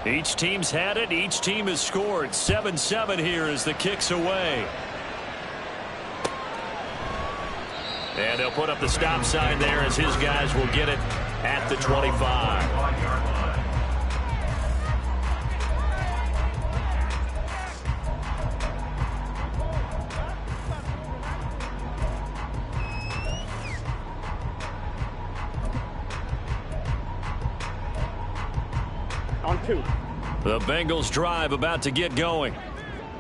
Each team's had it. Each team has scored. 7-7 here as the kick's away. And they'll put up the stop sign there as his guys will get it at the 25. On 2. The Bengals drive about to get going.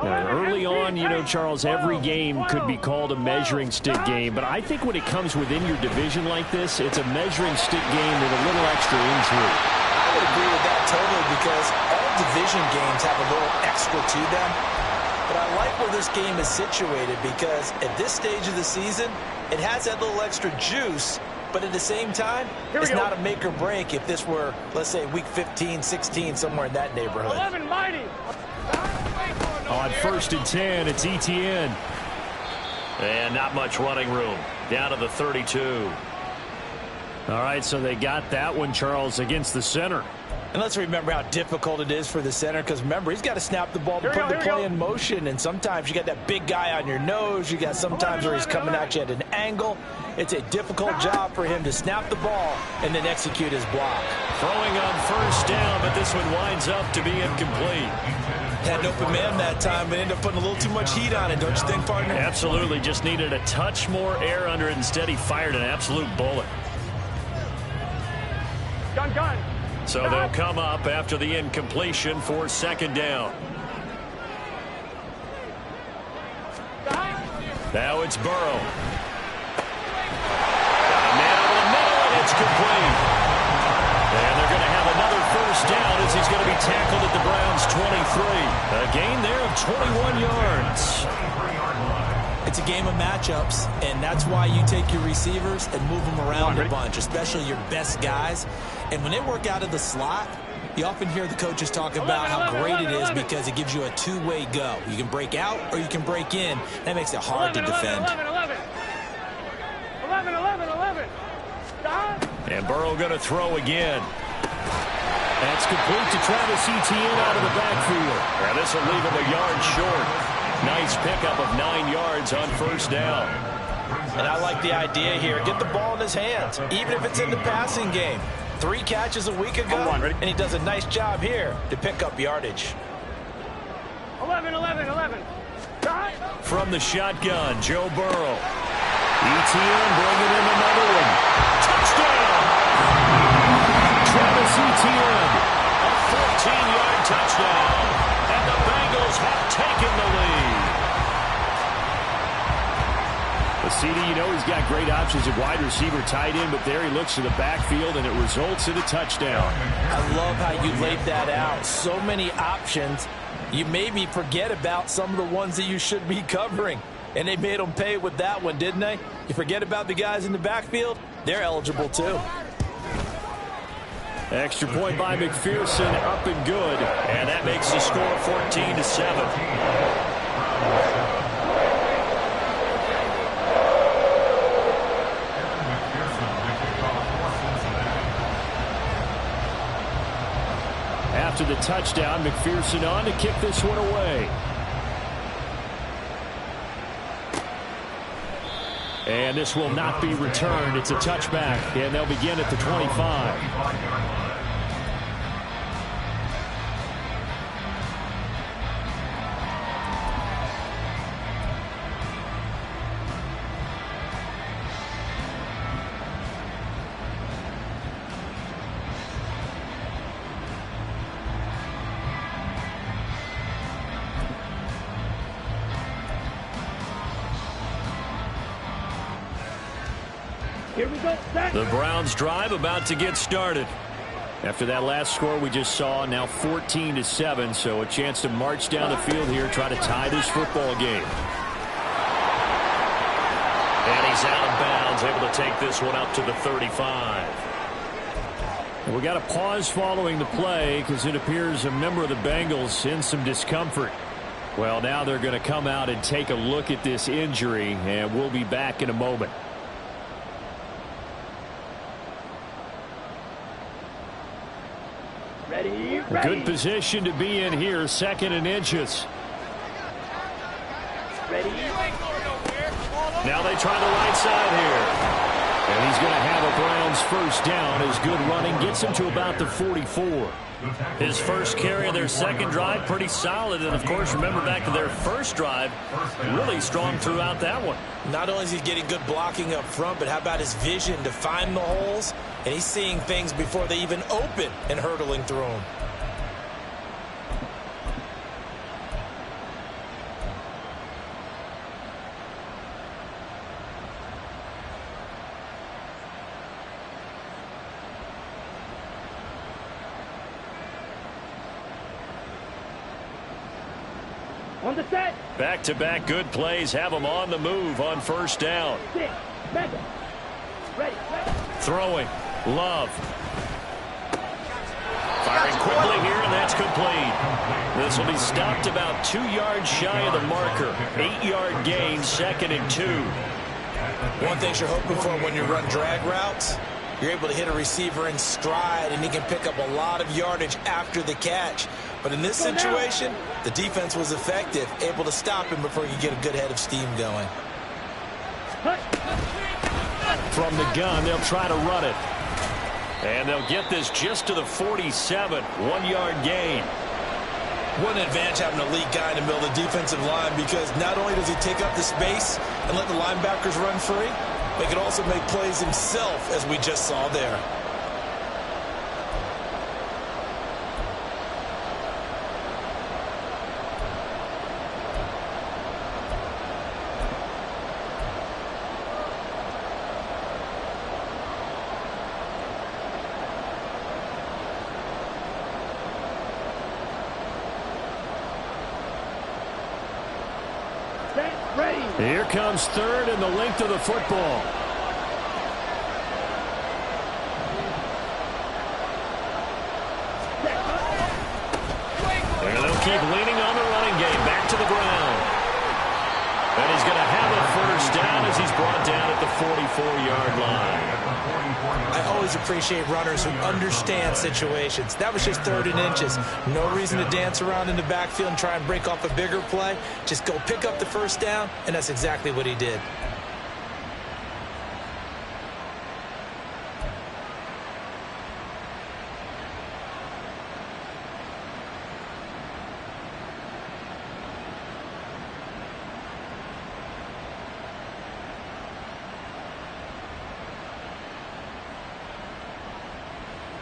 Now, early on, you know, Charles, every game could be called a measuring stick game, but I think when it comes within your division like this, it's a measuring stick game with a little extra intrigue. I would agree with that totally because all division games have a little extra to them. But I like where this game is situated because at this stage of the season, it has that little extra juice. But at the same time, it's not a make or break if this were, let's say, week 15, 16, somewhere in that neighborhood. 11, mighty. On 1st and 10, it's ETN. And not much running room. Down to the 32. All right, so they got that one, Charles, against the center. And let's remember how difficult it is for the center because, remember, he's got to snap the ball to put the play in motion. And sometimes you got that big guy on your nose. You got sometimes where he's coming at you at an angle. It's a difficult job for him to snap the ball and then execute his block. Throwing on 1st down, but this one winds up to be incomplete. Had an open man that time, but ended up putting a little too much heat on it, don't you think, partner? Absolutely. Just needed a touch more air under it. Instead, he fired an absolute bullet. Gun. So they'll come up after the incompletion for 2nd down. Now it's Burrow. Man over the middle, and it's complete. And they're going to have another 1st down as he's going to be tackled at the Browns' 23. A gain there of 21 yards. It's a game of matchups, and that's why you take your receivers and move them around a bunch, especially your best guys. And when they work out of the slot, you often hear the coaches talk about how great it is because it gives you a two-way go. You can break out or you can break in. That makes it hard to defend. 11. And Burrow going to throw again. That's complete to Travis Etienne out of the backfield. And this will leave him a yard short. Nice pickup of 9 yards on 1st down. And I like the idea here. Get the ball in his hands, even if it's in the passing game. 3 catches a week ago, and he does a nice job here to pick up yardage. 11. From the shotgun, Joe Burrow. Etienne bringing in another one. Touchdown! Travis Etienne, a 14-yard touchdown. And the Bengals have taken the lead. But CD, you know he's got great options at wide receiver, tight end, but there he looks to the backfield, and it results in a touchdown. I love how you laid that out. So many options. You maybe forget about some of the ones that you should be covering. And they made them pay with that one, didn't they? You forget about the guys in the backfield, they're eligible too. Extra point by McPherson, up and good. And that makes the score 14-7. After the touchdown, McPherson on to kick this one away. And this will not be returned. It's a touchback, and they'll begin at the 25. Here we go. The Browns drive about to get started. After that last score we just saw, now 14-7, so a chance to march down the field here, try to tie this football game. And he's out of bounds, able to take this one up to the 35. We got a pause following the play because it appears a member of the Bengals in some discomfort. Well, now they're going to come out and take a look at this injury, and we'll be back in a moment. Ready? A good position to be in here, 2nd and inches. Ready? Now they try the right side here. And he's going to have a Browns first down. His good running gets him to about the 44. His first carry of their 2nd drive, pretty solid. And, of course, remember back to their first drive, really strong throughout that one. Not only is he getting good blocking up front, but how about his vision to find the holes? And he's seeing things before they even open and hurtling through them. On the set. Back-to-back good plays have him on the move on first down. 6, 7. Ready. Throwing. Love. Firing quickly here, and that's complete. This will be stopped about 2 yards shy of the marker. 8-yard gain, 2nd and 2. One thing you're hoping for when you run drag routes, you're able to hit a receiver in stride, and he can pick up a lot of yardage after the catch. But in this situation, the defense was effective, able to stop him before you get a good head of steam going. From the gun, they'll try to run it. And they'll get this just to the 47, 1-yard gain. What an advantage having a lead guy in the middle of the defensive line, because not only does he take up the space and let the linebackers run free, but he can also make plays himself, as we just saw there. Here comes 3rd and the length of the football. And they'll keep leaning on the running game. Back to the ground. And he's going to have a first down as he's brought down at the 44-yard line. I always appreciate runners who understand situations. That was just 3rd and inches. No reason to dance around in the backfield and try and break off a bigger play. Just go pick up the first down, and that's exactly what he did.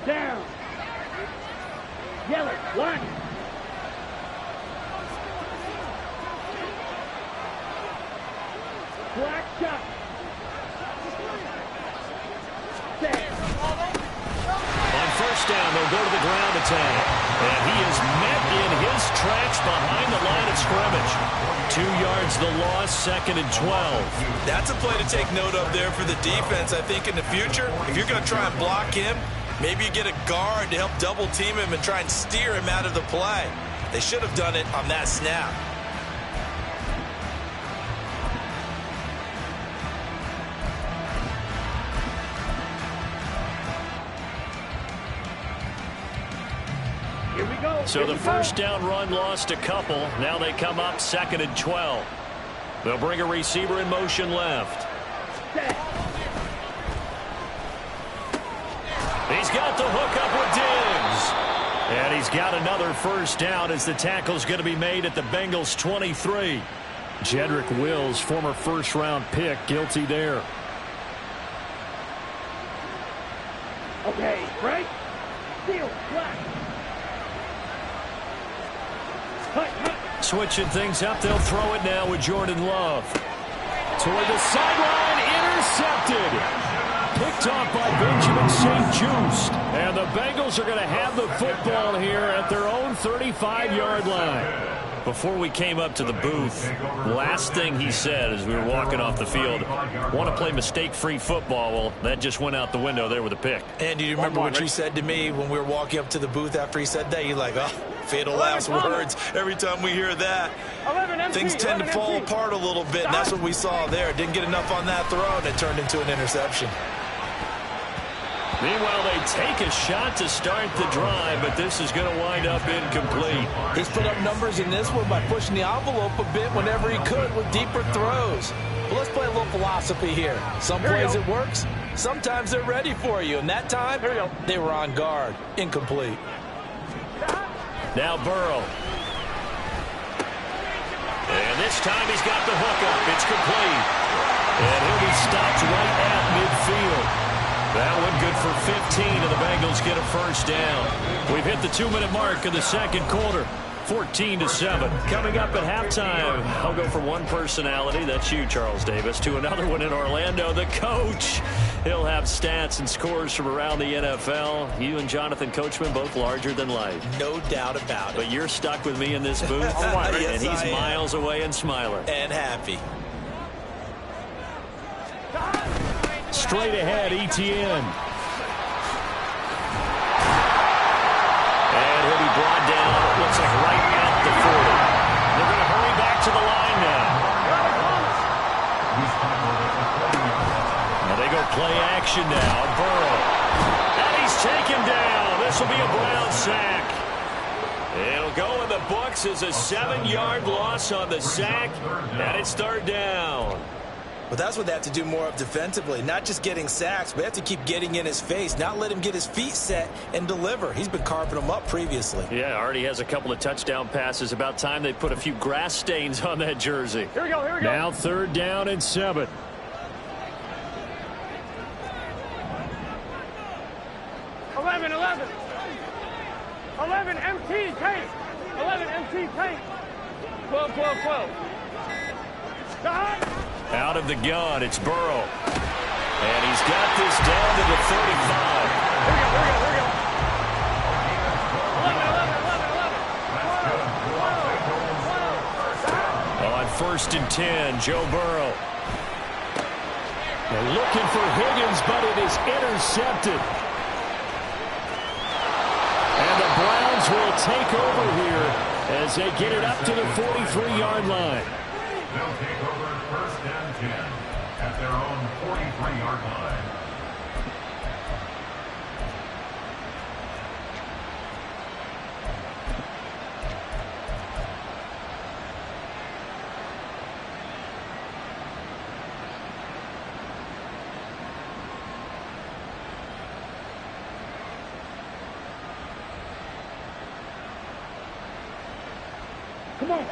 Down. Yellow. 1. Black shot. Set. On first down, they'll go to the ground attack. And he is met in his tracks behind the line of scrimmage. 2 yards the loss, 2nd and 12. That's a play to take note of there for the defense. I think in the future, if you're going to try and block him, maybe you get a guard to help double team him and try and steer him out of the play. They should have done it on that snap. Here we go. So the first down run lost a couple. Now they come up 2nd and 12. They'll bring a receiver in motion left. Set. He's got the hook up with Diggs. And he's got another first down as the tackle's going to be made at the Bengals 23. Jedrick Wills, former first-round pick, guilty there. Okay, right. Seal. Black. Switching things up, they'll throw it now with Jordan Love. Toward the sideline, intercepted. Picked off by Benjamin St-Juste. And the Bengals are going to have the football here at their own 35-yard line. Before we came up to the booth, last thing he said as we were walking off the field, want to play mistake-free football. Well, that just went out the window there with a pick. And do you remember what you said to me when we were walking up to the booth after he said that? You're like, oh, fatal last words. Every time we hear that, 11 things tend to fall apart a little bit, and that's what we saw there. Didn't get enough on that throw, and it turned into an interception. Meanwhile, they take a shot to start the drive, but this is going to wind up incomplete. He's put up numbers in this one by pushing the envelope a bit whenever he could with deeper throws. But let's play a little philosophy here. Some plays it works, sometimes they're ready for you. And that time, they were on guard. Incomplete. Now Burrow. And this time he's got the hook up. It's complete. And he'll be stopped right at midfield. That one good for 15, and the Bengals get a first down. We've hit the 2-minute mark of the second quarter. 14-7. Coming up at halftime, I'll go from one personality, that's you, Charles Davis, to another one in Orlando, the coach. He'll have stats and scores from around the NFL. You and Jonathan Coachman, both larger than life. No doubt about it. But you're stuck with me in this booth, Yes, and he's miles away and smiling. And happy. Straight ahead, Etienne. And he'll be brought down, it looks like right at the 40. They're going to hurry back to the line now. Now they go play action now. Burrow. And he's taken down. This will be a Brown sack. It'll go in the books as a 7-yard loss on the sack, and it's third down. But that's what they have to do more of defensively, not just getting sacks, but they have to keep getting in his face, not let him get his feet set and deliver. He's been carving them up previously. Yeah, already has a couple of touchdown passes. About time they put a few grass stains on that jersey. Here we go, here we go. Now 3rd down and 7. MT tank. 11 MT tank. 12. Stop. Out of the gun, it's Burrow. And he's got this down to the 35. Here we go. 11. On 1st and 10, Joe Burrow. They're looking for Higgins, but it is intercepted. And the Browns will take over here as they get it up to the 43-yard line. They'll take over 1st and 10 at their own 43-yard line.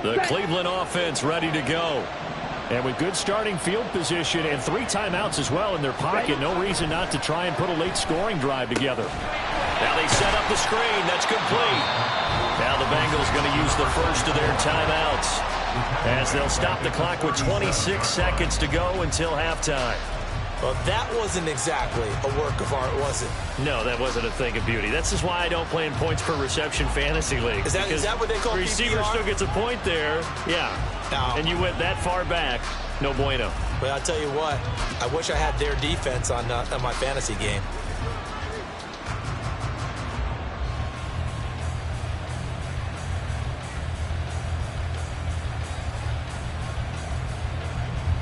The Cleveland offense ready to go. And with good starting field position and 3 timeouts as well in their pocket, no reason not to try and put a late scoring drive together. Now they set up the screen. That's complete. Now the Bengals going to use the first of their timeouts as they'll stop the clock with 26 seconds to go until halftime. Well, that wasn't exactly a work of art, was it? No, that wasn't a thing of beauty. This is why I don't play in points per reception fantasy league. Is that what they call receiver PPR? still gets a point there. Yeah. No. And you went that far back. No bueno. But I'll tell you what, I wish I had their defense on my fantasy game.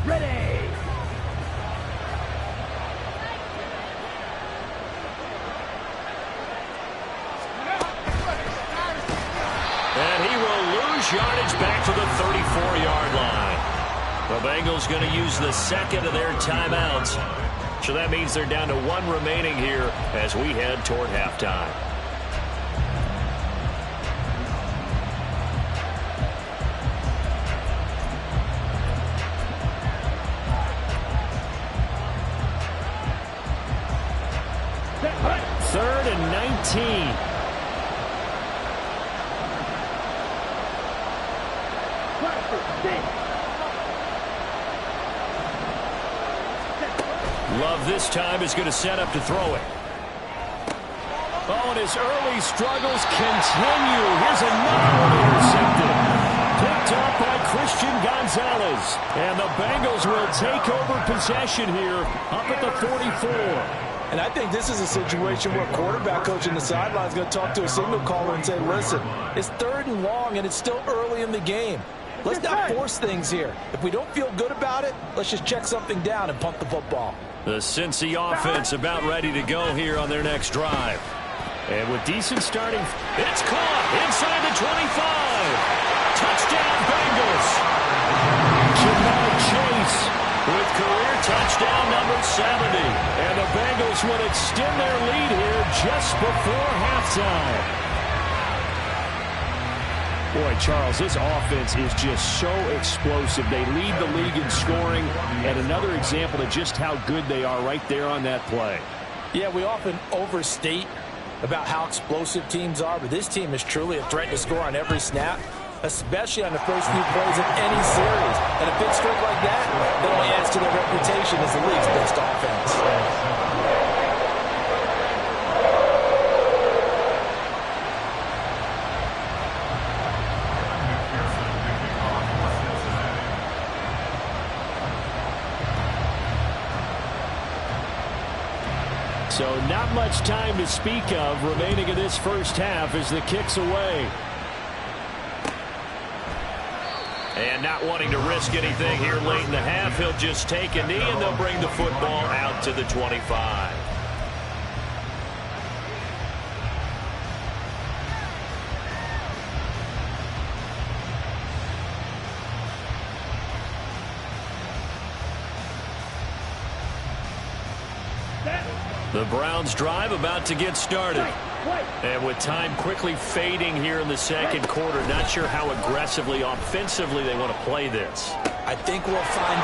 Ready. And he will lose yardage back to the 34-yard line. The Bengals going to use the second of their timeouts. So that means they're down to 1 remaining here as we head toward halftime. Third and 19. Love this time is going to set up to throw it. Oh, and his early struggles continue. Here's another one intercepted. Picked up by Christian Gonzalez. And the Bengals will take over possession here up at the 44. And I think this is a situation where quarterback coach in the sideline is going to talk to a signal caller and say, listen, it's 3rd and long, and it's still early in the game. Let's not force things here. If we don't feel good about it, let's just check something down and punt the football. The Cincy offense about ready to go here on their next drive. And with decent starting, it's caught inside the 25. Touchdown, Bengals. Jamar Chase with career touchdown number 70. And the Bengals would extend their lead here just before halftime. Boy, Charles, this offense is just so explosive. They lead the league in scoring, and another example of just how good they are right there on that play. Yeah, we often overstate about how explosive teams are, but this team is truly a threat to score on every snap, especially on the first few plays of any series. And a big streak like that only adds to their reputation as the league's best offense. So not much time to speak of remaining in this first half as the kick's away. And not wanting to risk anything here late in the half, he'll just take a knee and they'll bring the football out to the 25. The Browns drive about to get started. And with time quickly fading here in the second quarter, not sure how aggressively, offensively they want to play this. I think we'll find out.